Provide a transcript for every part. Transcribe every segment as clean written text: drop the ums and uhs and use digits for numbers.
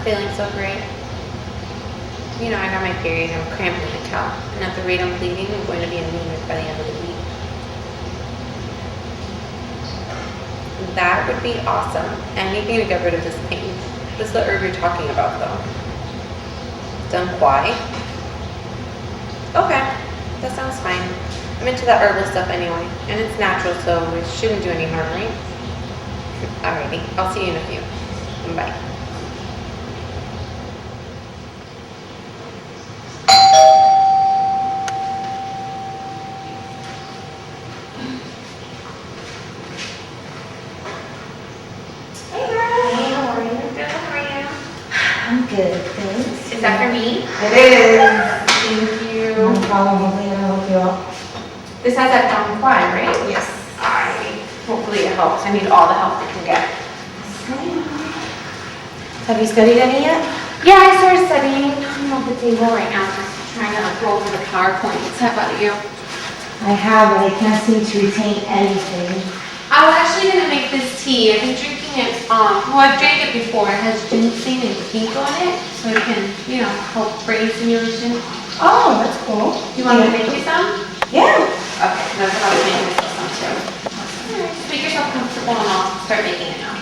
feeling so great. You know, I got my period, I'm cramping at the top, and at the rate I'm bleeding, I'm going to be anemic by the end of the week. That would be awesome. Anything to get rid of this pain. This is the herb you're talking about, though. Done quai. Okay, that sounds fine. I'm into that herbal stuff anyway, and it's natural, so it shouldn't do any harm, right? Alrighty, I'll see you in a few. Bye. I'm good, thanks. Is that for me? It is. Thank you. No problem. Hopefully it'll help you out. This has that down quad, right? Yes. Alright. Hopefully it helps. I need all the help I can get. Have you studied any yet? Yeah, I started studying. I'm on the table right now. I'm trying to go over the PowerPoints. How about you? I have, but I can't seem to retain anything. I was actually going to make this tea. I've been drinking it, well, I've drank it before. It has ginseng and pink on it, so it can, you know, help brain stimulation. Oh, that's cool. Do you want me to make you some? Yeah. Okay, that's what I was making myself some too. Alright, make yourself comfortable and I'll start making it now.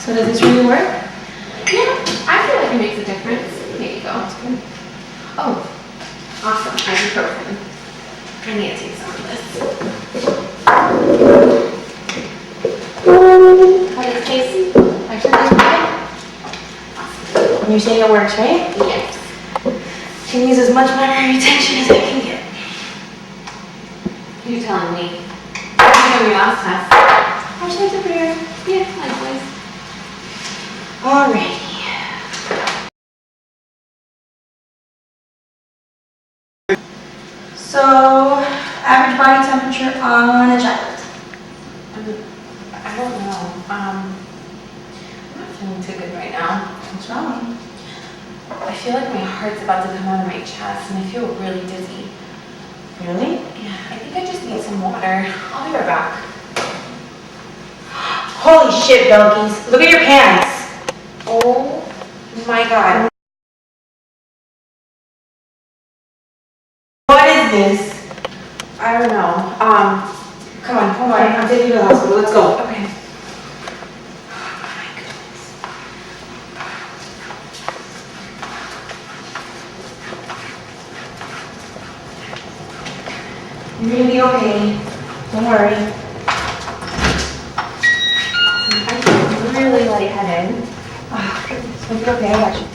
So does this really work? Yeah, I feel like it makes a difference. Here you go. That's good. Oh, awesome. Ibuprofen. I need to take some of this. How does it taste? Actually, tastes good. Awesome. And you're saying it works, right? Yes. Can use as much memory retention as I can get. You're telling me. What did you do your last test? Actually, it's a prayer. Yeah, likewise. Alrighty. So, average body temperature on a child. I don't know. I'm not feeling too good right now. What's wrong? I feel like my heart's about to come out of my chest and I feel really dizzy. Really? Yeah, I think I just need some water. I'll be right back. Holy shit, Belkies. Look at your pants. Oh my god. What is this? I don't know. Come on, hold on. I'm taking you to the hospital. Let's go. Okay. You're gonna be okay. Don't worry. I'm really lightheaded. Oh, goodness. You'll be okay. I got you.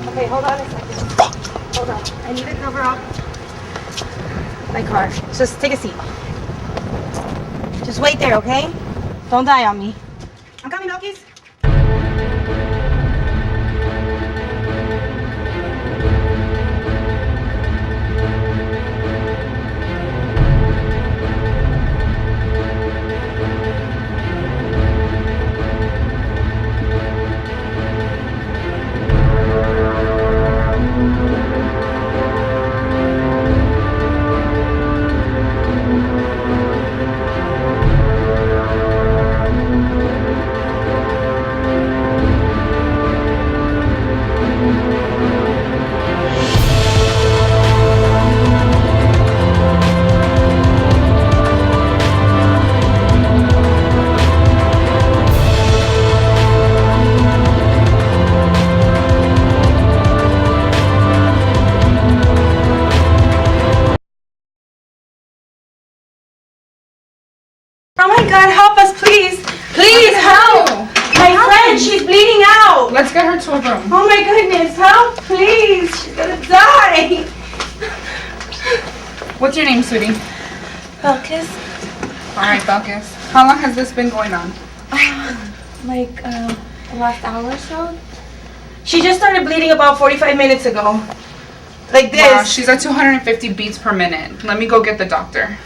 Okay, hold on a second. Hold on. I need to cover up my car. Just take a seat. Just wait there, okay? Don't die on me. I'm coming, Belkies. Oh my God, help us, please. Please, help. My friend, she's bleeding out. Let's get her to a room. Oh my goodness, help, please. She's gonna die. What's your name, sweetie? Belkis, All right, Belkis. How long has this been going on? like, the last hour or so. She just started bleeding about 45 minutes ago. Like this. Wow, she's at 250 beats per minute. Let me go get the doctor.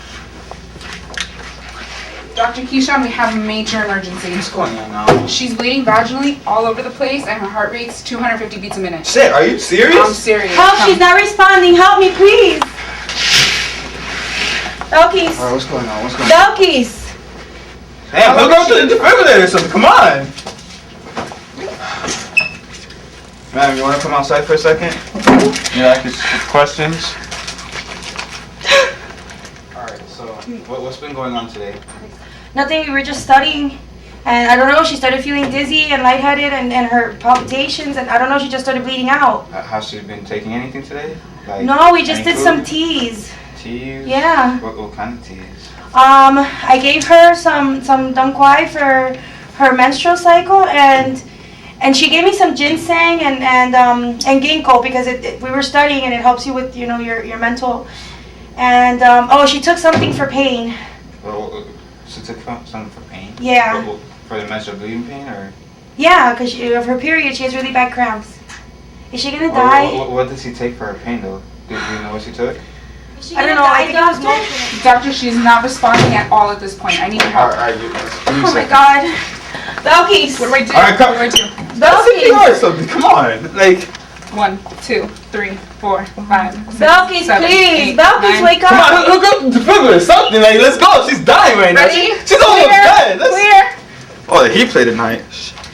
Dr. Keyshawn, we have a major emergency. What's going on now? She's bleeding vaginally all over the place, and her heart rate's 250 beats a minute. Shit, are you serious? I'm serious. Help, Come. she's not responding. Help me, please. Belkis. Alright, what's going on? What's going on? Belkis. Damn, hook up to the defibrillator or something. Come on. Ma'am, you want to come outside for a second? Yeah, I could questions. Alright, so what's been going on today? Nothing, we were just studying. And I don't know, she started feeling dizzy and lightheaded and her palpitations. And I don't know, she just started bleeding out. Has she been taking anything today? Like No, we just any did food? some teas. Teas? Yeah. What kind of teas? I gave her some Dong Quai for her menstrual cycle, and she gave me some ginseng and ginkgo because we were studying and it helps you with your mental. And she took something for pain. Well, she took something for pain? Yeah. For the menstrual bleeding pain, or? Yeah, because of her period, she has really bad cramps. Is she gonna die? What did she take for her pain, though? Did you know what she took? I don't know. I think it was Motrin. Doctor, she's not responding at all at this point. I need help. Alright, give me a Oh my second. God. Belkis. What do I do? Alright, come. What do I do? That's CPR or something. Come on, like. 1, 2, 3, 4, 5, 6, Belkis, 7, please. 8, Belkis, 9. wake up. Come on, hook up the defibrillator, something. Like, let's go. She's dying right now. Ready? She's almost Clear. dead. Let's. Clear. Oh, he played tonight.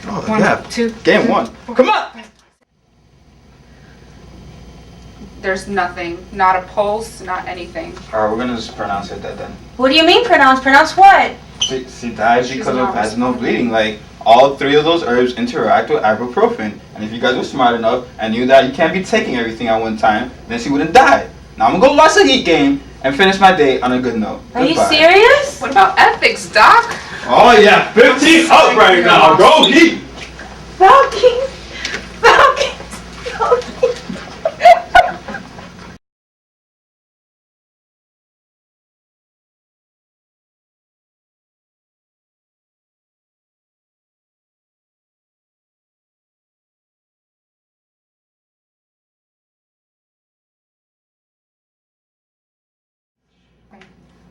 Oh, 1, yeah. 2. Game 1. Come on. There's nothing. Not a pulse, not anything. Alright, we're gonna just pronounce it dead then. What do you mean pronounce? Pronounce what? She died She's because not of vaginal bleeding. Like, all 3 of those herbs interact with ibuprofen. And if you guys were smart enough and knew that you can't be taking everything at one time, then she wouldn't die. Now I'm gonna go watch the Heat game and finish my day on a good note. Are you Goodbye. serious? What about ethics, Doc? Oh yeah, 15 up right now. Go Heat! Belkis. Belkis. Belkis.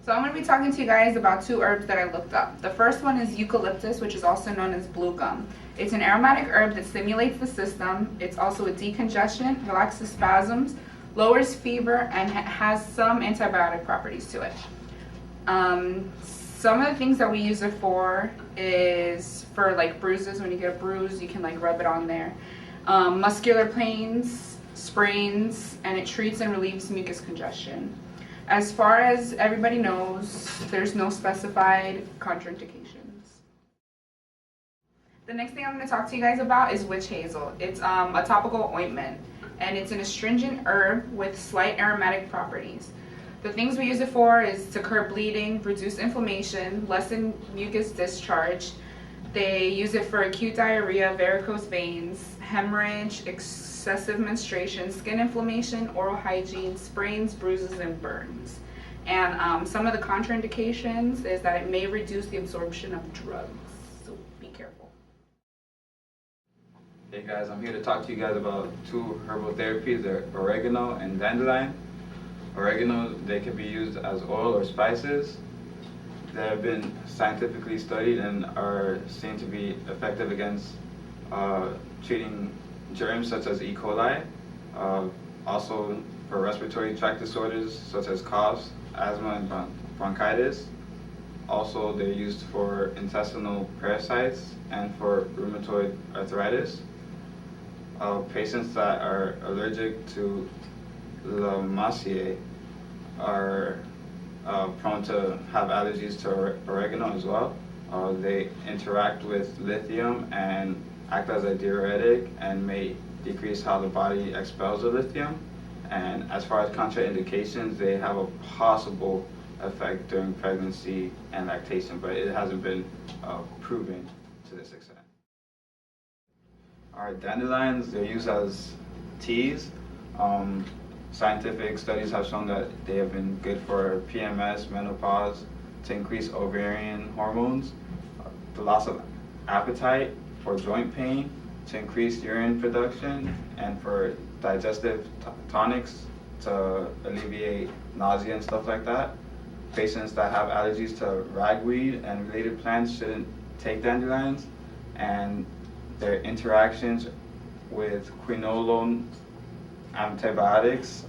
So I'm going to be talking to you guys about 2 herbs that I looked up. The first one is eucalyptus, which is also known as blue gum. It's an aromatic herb that stimulates the system. It's also a decongestant, relaxes spasms, lowers fever, and has some antibiotic properties to it. Some of the things that we use it for is for like bruises. When you get a bruise, you can like rub it on there. Muscular pains, sprains, and it treats and relieves mucus congestion. As far as everybody knows, there's no specified contraindications. The next thing I'm going to talk to you guys about is witch hazel. It's a topical ointment, and it's an astringent herb with slight aromatic properties. The things we use it for is to curb bleeding, reduce inflammation, lessen mucus discharge. They use it for acute diarrhea, varicose veins, hemorrhage, excessive menstruation, skin inflammation, oral hygiene, sprains, bruises, and burns. And some of the contraindications is that it may reduce the absorption of drugs, so be careful. Hey guys, I'm here to talk to you guys about 2 herbal therapies. They're oregano and dandelion. Oregano, they can be used as oil or spices. They have been scientifically studied and are seen to be effective against treating germs such as E. coli, also for respiratory tract disorders such as coughs, asthma, and bronchitis. Also, they're used for intestinal parasites and for rheumatoid arthritis. Patients that are allergic to Lamassier are prone to have allergies to oregano as well. They interact with lithium and act as a diuretic and may decrease how the body expels the lithium. And as far as contraindications, they have a possible effect during pregnancy and lactation, but it hasn't been proven to this extent. Alright, dandelions, they're used as teas. Scientific studies have shown that they have been good for PMS, menopause, to increase ovarian hormones, the loss of appetite, for joint pain, to increase urine production and for digestive tonics to alleviate nausea and stuff like that. Patients that have allergies to ragweed and related plants shouldn't take dandelions, and their interactions with quinolone antibiotics,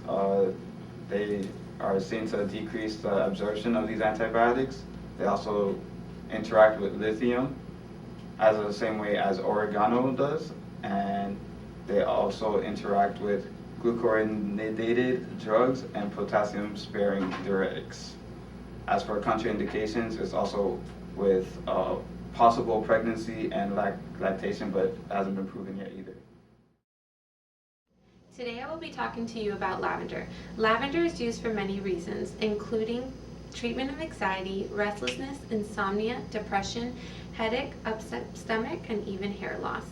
they are seen to decrease the absorption of these antibiotics. They also interact with lithium as the same way as oregano does, and they also interact with glucuronidated drugs and potassium-sparing diuretics. As for contraindications, it's also with possible pregnancy and lactation, but hasn't been proven yet either. Today I will be talking to you about lavender. Lavender is used for many reasons, including treatment of anxiety, restlessness, insomnia, depression, headache, upset stomach, and even hair loss.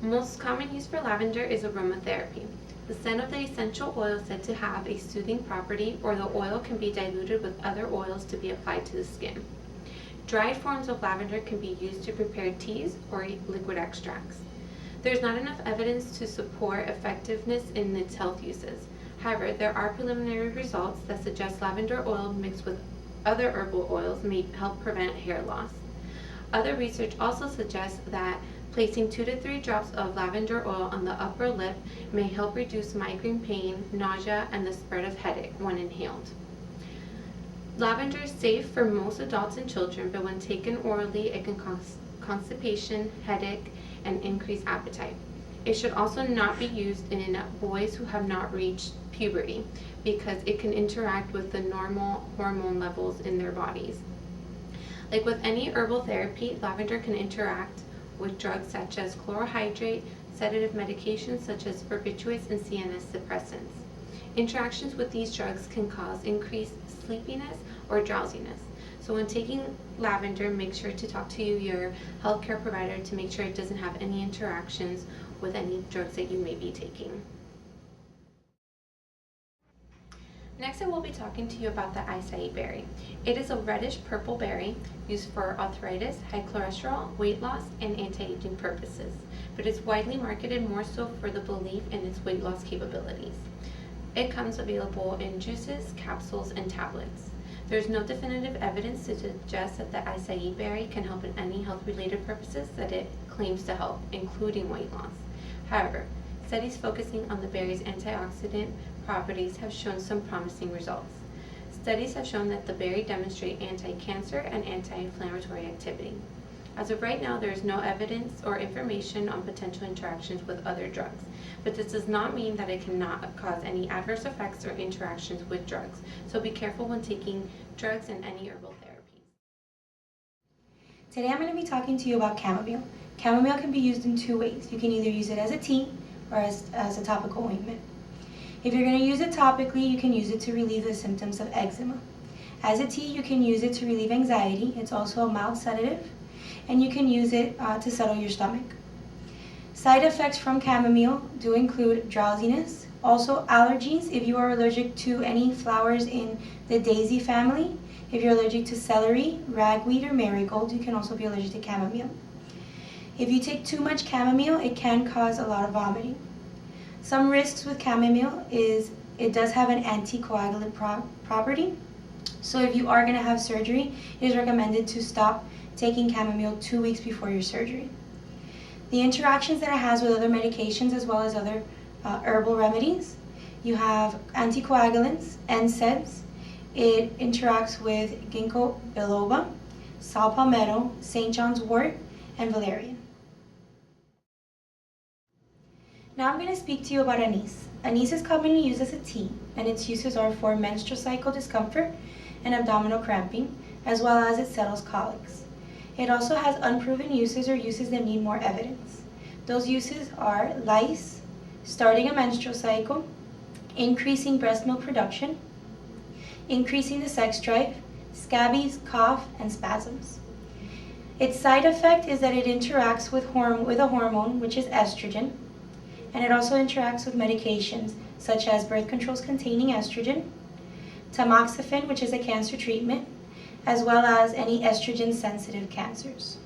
Most common use for lavender is aromatherapy. The scent of the essential oil is said to have a soothing property, or the oil can be diluted with other oils to be applied to the skin. Dried forms of lavender can be used to prepare teas or liquid extracts. There's not enough evidence to support effectiveness in its health uses. However, there are preliminary results that suggest lavender oil mixed with other herbal oils may help prevent hair loss. Other research also suggests that placing 2 to 3 drops of lavender oil on the upper lip may help reduce migraine pain, nausea, and the spread of headache when inhaled. Lavender is safe for most adults and children, but when taken orally, it can cause constipation, headache, and increased appetite. It should also not be used in boys who have not reached puberty because it can interact with the normal hormone levels in their bodies. Like with any herbal therapy, lavender can interact with drugs such as chlorohydrate, sedative medications such as barbiturates, and CNS suppressants. Interactions with these drugs can cause increased sleepiness or drowsiness. So when taking lavender, make sure to talk to your healthcare provider to make sure it doesn't have any interactions with any drugs that you may be taking. Next, I will be talking to you about the acai berry. It is a reddish purple berry used for arthritis, high cholesterol, weight loss, and anti-aging purposes, but it's widely marketed more so for the belief in its weight loss capabilities. It comes available in juices, capsules, and tablets. There is no definitive evidence to suggest that the acai berry can help in any health-related purposes that it claims to help, including weight loss. However, studies focusing on the berry's antioxidant properties have shown some promising results. Studies have shown that the berry demonstrate anti-cancer and anti-inflammatory activity. As of right now, there is no evidence or information on potential interactions with other drugs, but this does not mean that it cannot cause any adverse effects or interactions with drugs, so be careful when taking drugs and any herbal therapies. Today I'm going to be talking to you about chamomile. Chamomile can be used in 2 ways. You can either use it as a tea or as a topical ointment. If you're going to use it topically, you can use it to relieve the symptoms of eczema. As a tea, you can use it to relieve anxiety. It's also a mild sedative, and you can use it to settle your stomach. Side effects from chamomile do include drowsiness, also allergies if you are allergic to any flowers in the daisy family. If you're allergic to celery, ragweed, or marigold, you can also be allergic to chamomile. If you take too much chamomile, it can cause a lot of vomiting. Some risks with chamomile is it does have an anticoagulant property. So if you are going to have surgery, it is recommended to stop taking chamomile 2 weeks before your surgery. The interactions that it has with other medications as well as other herbal remedies, you have anticoagulants, NSAIDs. It interacts with ginkgo biloba, saw palmetto, St. John's wort, and valerian. Now I'm going to speak to you about anise. Anise is commonly used as a tea, and its uses are for menstrual cycle discomfort and abdominal cramping, as well as it settles colics. It also has unproven uses or uses that need more evidence. Those uses are lice, starting a menstrual cycle, increasing breast milk production, increasing the sex drive, scabies, cough, and spasms. Its side effect is that it interacts with a hormone, which is estrogen, and it also interacts with medications such as birth controls containing estrogen, tamoxifen, which is a cancer treatment, as well as any estrogen-sensitive cancers.